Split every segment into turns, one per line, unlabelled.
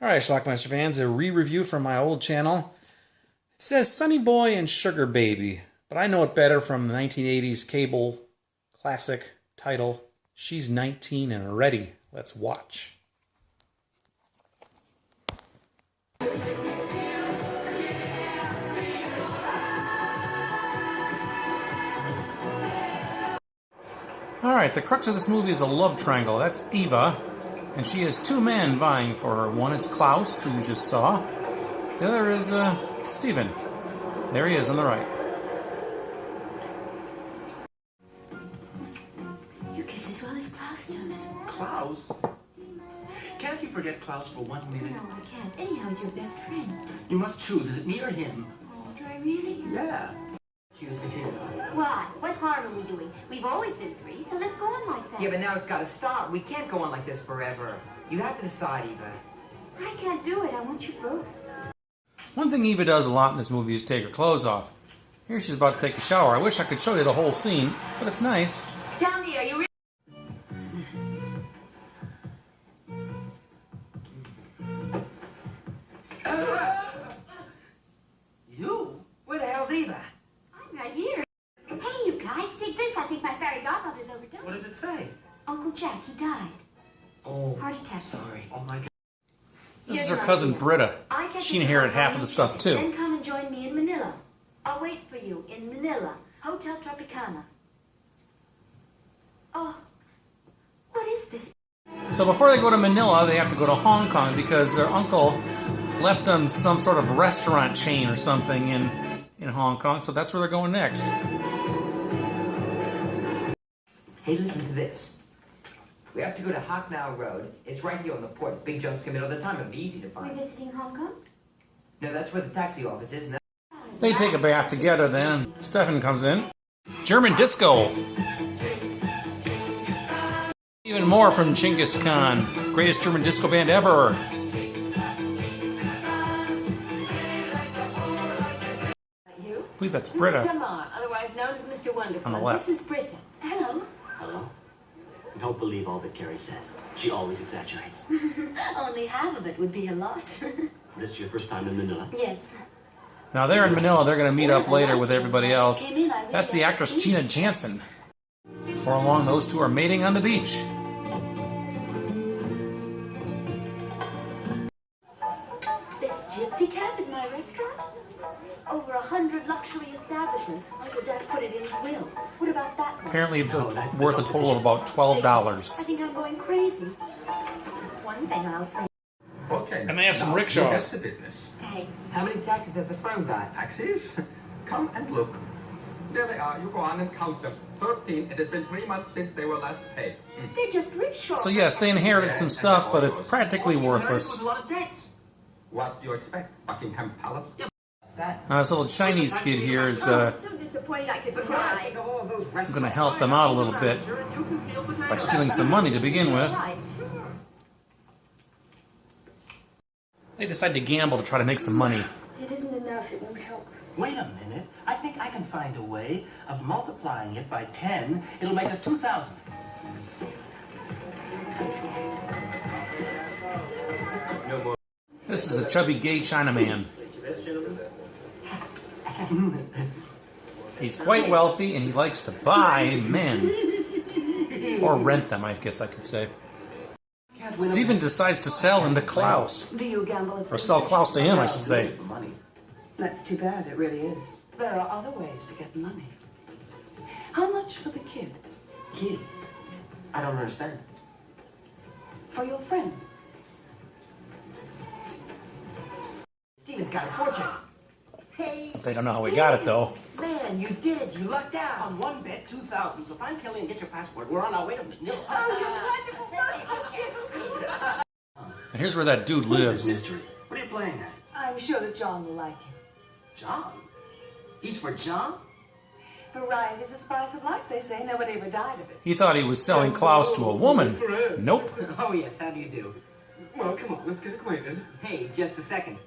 Alright, Schlockmeister fans, a re-review from my old channel. It says Sunny Boy and Sugar Baby, but I know it better from the 1980s cable classic title, She's 19 and Ready. Let's watch. Alright, the crux of this movie is a love triangle. That's Eva, and she has two men vying for her. One is Klaus, who you just saw. The other is, Steven. There he is on the right.
You kiss as well as Klaus does.
Klaus? Can't you forget Klaus for 1 minute?
No, I can't. Anyhow, he's your best friend.
You must choose. Is it me or him?
Oh, do I really?
Yeah. Choose the kids.
Why? What harm are we doing? We've always been free, so let's go on like that.
Yeah, but now it's got to stop. We can't go on like this forever. You have to decide, Eva.
I can't do it. I want you both.
One thing Eva does a lot in this movie is take her clothes off. Here she's about to take a shower. I wish I could show you the whole scene, but it's nice.
Tell me, are you really?
You? Where the hell's Eva?
I'm right here. Hey, you guys, take this. I think my fairy godmother's overdone.
What does it say?
Uncle Jack, he died.
Oh,
Heart attack.
sorry. Oh my God.
This is her cousin Britta. She inherited half of the stuff too.
Then come and join me in Manila. I'll wait for you in Manila, Hotel Tropicana. Oh, what is this?
So before they go to Manila, they have to go to Hong Kong because their uncle left them some sort of restaurant chain or something in Hong Kong. So that's where they're going next.
Hey, listen to this. We have to go to Hoc Mau Road. It's right here on the port. Big junks come in all the time. It'd be easy to
We're
find.
visiting Hong Kong?
No, that's where the taxi office is. And
They take a bath together then, and Stefan comes in. German disco! Even more from Genghis Khan. Greatest German disco band ever.
You?
I believe that's
This
Britta.
is Samar, otherwise known as Mr. Wonderful.
On the left.
This is Britta. Hello.
Hello? Don't believe all that Carrie says. She always exaggerates.
Only half of it would be a lot.
This is your first time in Manila?
Yes.
Now they're in Manila, they're going to meet up later with everybody else. That's the actress Gina Jansen. Before long, those two are mating on the beach.
This gypsy camp is my restaurant? Over 100 luxury establishments. Uncle Jack put it in his will. What about that one?
Apparently it's worth a total of about $12.
I think I'm going crazy. One thing I'll say.
Okay.
And they have some
Now,
rickshaws.
That's the business.
Thanks.
how many taxis has the firm got?
Taxis? Come and look. There they are. You go on and count them. 13. It has been 3 months since they were last paid.
They're just rickshaws.
So yes, they inherited some stuff, but it's practically worthless.
A lot of dates.
What do you expect? Buckingham Palace?
That.
This little Chinese kid here is
So disappointed I could cry.
going to help them out a little bit by stealing some money to begin with.
Right.
They decide to gamble to try to make some money.
It isn't enough. It won't help.
Wait a minute. I think I can find a way of multiplying it by 10. It'll make us 2,000.
This is a chubby gay Chinaman. He's quite wealthy and he likes to buy men. Or rent them, I guess I could say. Steven decides to sell him to Klaus.
Do you gamble as
Or sell Klaus to him, I should say.
Money.
That's too bad, it really is. There are other ways to get money. How much for the kid?
Kid? I don't understand.
For your friend?
Steven's got a fortune.
Hey,
They don't know how he got it, though.
Man, you did. You lucked out.
On one bet, 2,000. So find Kelly and get your passport. We're on our way to Manila.
And here's where that dude
This
lives.
mystery. What are you playing at?
I'm sure that John will like you.
John? He's for John?
Variety is a spice of life, they say. Nobody ever died of it.
He thought he was selling Klaus to a woman. Nope.
Oh, yes. How do you do?
Well, come on. Let's get acquainted.
Hey, just a second.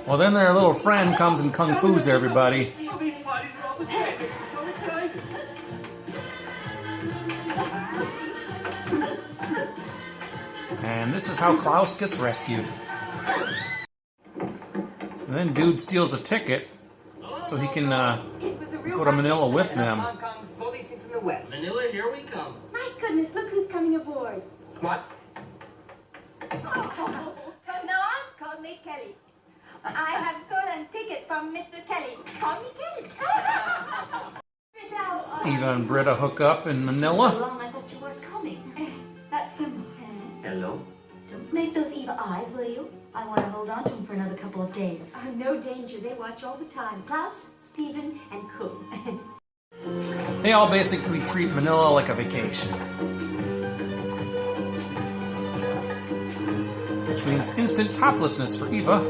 Well, then their little friend comes and kung fu's everybody.
Oh, these parties are all the same. So excited.
And this is how Klaus gets rescued. And then dude steals a ticket so he can go to Manila with them.
Hong Kong slowly sinks in the west.
Manila, here we come.
My goodness, look who's coming aboard.
What?
No, I'm called me Kelly. I have golden ticket from Mr. Kelly. Call me Kelly.
Eva and Britta hook up in Manila.
How long I thought you weren't coming. That's simple.
Hello?
Don't make those Eva eyes, will you? I want to hold on to them for another couple of days. No danger. They watch all the time. Klaus, Stephen, and Kuhn.
They all basically treat Manila like a vacation. Which means instant toplessness for Eva.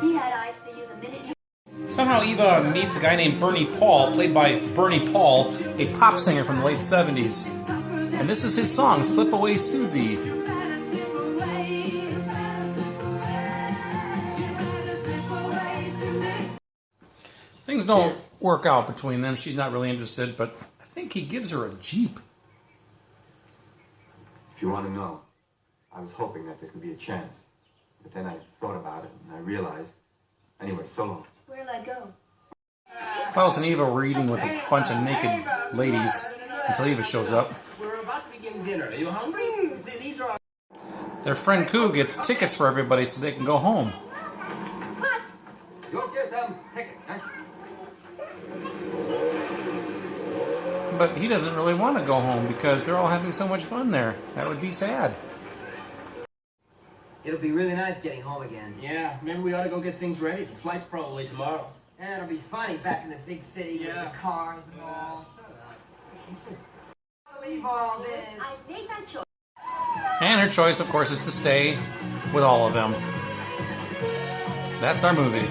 He had eyes for you the minute you...
Somehow Eva meets a guy named Bernie Paul, played by Bernie Paul, a pop singer from the late 70s. And this is his song, Slip Away Susie. Things don't work out between them. She's not really interested, but I think he gives her a Jeep.
If you want to know, I was hoping that there could be a chance. But then I thought about it and I realized. Anyway, so long.
Where'll I go?
Klaus and Eva were eating with a bunch of naked ladies until Eva shows up.
We're about to begin dinner. Are you hungry? These are...
Their friend Koo gets tickets for everybody so they can go home.
You'll give them tickets, huh?
But he doesn't really want to go home because they're all having so much fun there. That would be sad.
It'll be really nice getting home again.
Yeah, maybe we ought to go get things ready. The flight's probably tomorrow.
And it'll be funny back in the big city with the cars and all. I can't believe all this.
I made my choice.
And her choice, of course, is to stay with all of them. That's our movie.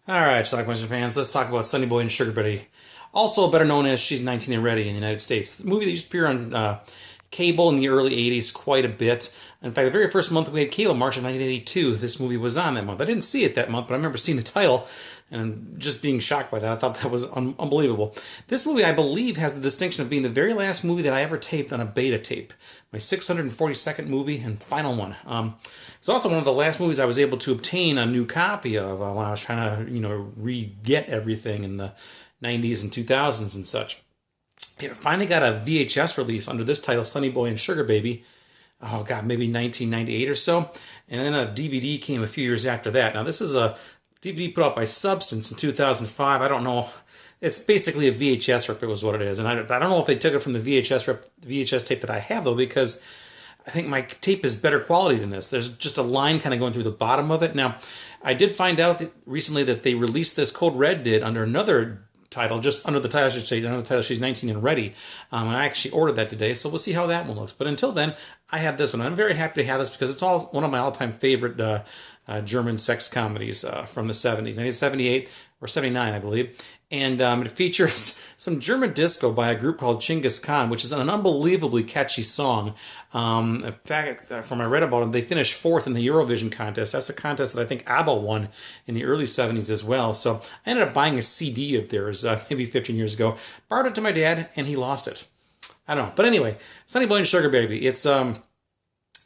Alright, Schlockmeisters fans, let's talk about Sunny Boy and Sugarbaby. Also better known as She's 19 and Ready in the United States. The movie that used to appear on cable in the early 80s quite a bit. In fact, the very first month we had cable, March of 1982, this movie was on that month. I didn't see it that month, but I remember seeing the title and just being shocked by that. I thought that was unbelievable. This movie, I believe, has the distinction of being the very last movie that I ever taped on a beta tape. My 642nd movie and final one. It's also one of the last movies I was able to obtain a new copy of while I was trying to, re-get everything in the 90s and 2000s and such. It finally got a VHS release under this title, Sunny Boy and Sugarbaby. Oh, God, maybe 1998 or so. And then a DVD came a few years after that. Now, this is a DVD put out by Substance in 2005. I don't know. It's basically a VHS rip, it was what it is. And I don't know if they took it from the VHS tape that I have, though, because I think my tape is better quality than this. There's just a line kind of going through the bottom of it. Now, I did find out recently that they released this, Code Red did, under another title, just under the title, I should say, under the title, She's 19 and Ready. And I actually ordered that today, so we'll see how that one looks. But until then, I have this one. I'm very happy to have this because it's one of my all-time favorite German sex comedies from the 70s, 1978 or 79, I believe. And it features some German disco by a group called Genghis Khan, which is an unbelievably catchy song. In fact, from I read about them, they finished 4th in the Eurovision contest. That's a contest that I think ABBA won in the early 70s as well. So I ended up buying a CD of theirs maybe 15 years ago. Borrowed it to my dad, and he lost it. I don't know. But anyway, Sunny Boy and Sugarbaby. It's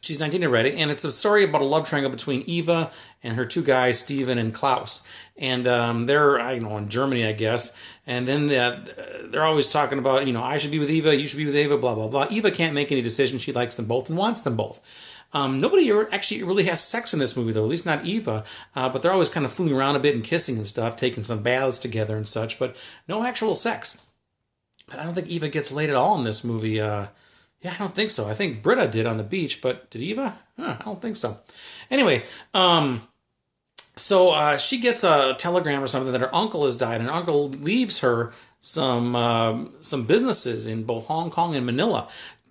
She's 19 and Ready, and it's a story about a love triangle between Eva and her two guys, Steven and Klaus. And they're, in Germany, I guess. And then they're always talking about, I should be with Eva, you should be with Eva, blah, blah, blah. Eva can't make any decision. She likes them both and wants them both. Nobody actually really has sex in this movie, though, at least not Eva. But they're always kind of fooling around a bit and kissing and stuff, taking some baths together and such, but no actual sex. But I don't think Eva gets laid at all in this movie. Yeah, I don't think so. I think Britta did on the beach, but did Eva? I don't think so. Anyway, so she gets a telegram or something that her uncle has died, and her uncle leaves her some businesses in both Hong Kong and Manila.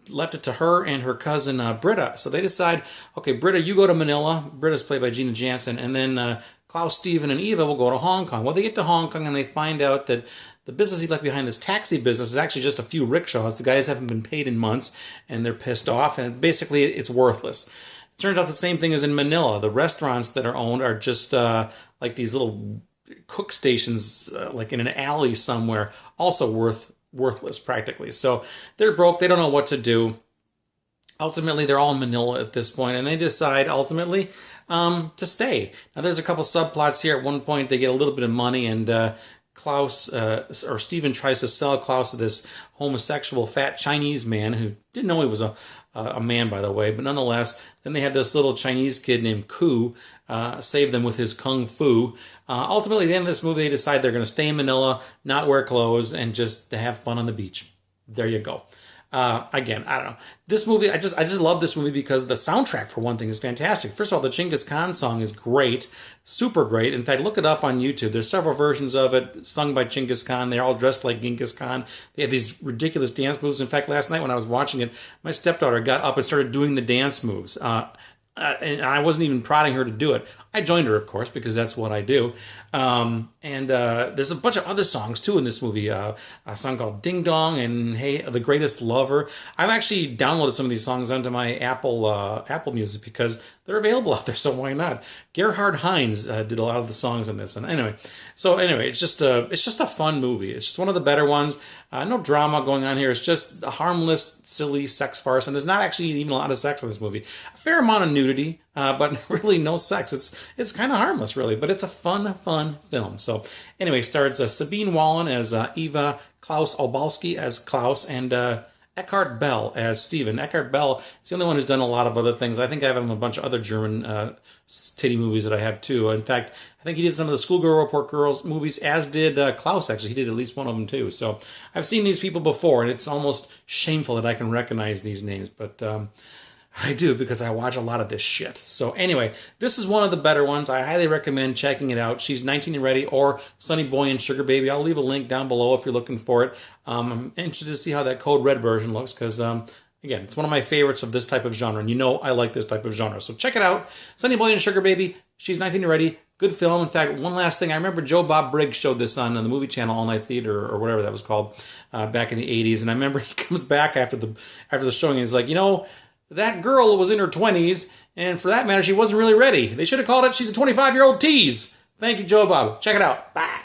Left it to her and her cousin Britta. So they decide, okay, Britta, you go to Manila. Britta's played by Gina Jansen, and then Klaus, Steven, and Eva will go to Hong Kong. Well, they get to Hong Kong and they find out that the business he left behind, this taxi business, is actually just a few rickshaws. The guys haven't been paid in months, and they're pissed off, and basically it's worthless. It turns out the same thing as in Manila. The restaurants that are owned are just like these little cook stations, like in an alley somewhere, also worthless practically. So they're broke. They don't know what to do. Ultimately, they're all in Manila at this point, and they decide ultimately to stay. Now, there's a couple subplots here. At one point, they get a little bit of money, and Klaus, or Steven tries to sell Klaus to this homosexual fat Chinese man who didn't know he was a man, by the way, but nonetheless, then they have this little Chinese kid named Ku save them with his kung fu. Ultimately, at the end of this movie, they decide they're going to stay in Manila, not wear clothes, and just to have fun on the beach. There you go. Again, I don't know. This movie, I just love this movie because the soundtrack, for one thing, is fantastic. First of all, the Genghis Khan song is great, super great. In fact, look it up on YouTube. There's several versions of it sung by Genghis Khan. They're all dressed like Genghis Khan. They have these ridiculous dance moves. In fact, last night when I was watching it, my stepdaughter got up and started doing the dance moves. And I wasn't even prodding her to do it. I joined her, of course, because that's what I do. There's a bunch of other songs, too, in this movie. A song called Ding Dong and Hey, The Greatest Lover. I've actually downloaded some of these songs onto my Apple Music because they're available out there, so why not? Gerhard Heinz did a lot of the songs on this. And anyway, it's just a fun movie. It's just one of the better ones. No drama going on here. It's just a harmless, silly sex farce, and there's not actually even a lot of sex in this movie. A fair amount of nudity, but really no sex. It's kind of harmless, really, but it's a fun film. So anyway, stars Sabine Wallen as Eva, Klaus Obalski as Klaus, and Eckhart Bell as Steven. Eckhart Bell is the only one who's done a lot of other things. I think I have him in a bunch of other German titty movies that I have too. In fact, I think he did some of the Schoolgirl Report Girls movies, as did Klaus, actually. He did at least one of them too. So I've seen these people before, and it's almost shameful that I can recognize these names, but I do because I watch a lot of this shit. So anyway, this is one of the better ones. I highly recommend checking it out. She's 19 and Ready or Sunny Boy and Sugar Baby. I'll leave a link down below if you're looking for it. I'm interested to see how that Code Red version looks because, again, it's one of my favorites of this type of genre, and you know I like this type of genre. So check it out. Sunny Boy and Sugar Baby. She's 19 and Ready. Good film. In fact, one last thing. I remember Joe Bob Briggs showed this on the movie channel, All Night Theater, or whatever that was called, back in the 80s. And I remember he comes back after the showing, and he's like, that girl was in her 20s, and for that matter, she wasn't really ready. They should have called it She's a 25-year-old tease. Thank you, Joe Bob. Check it out. Bye.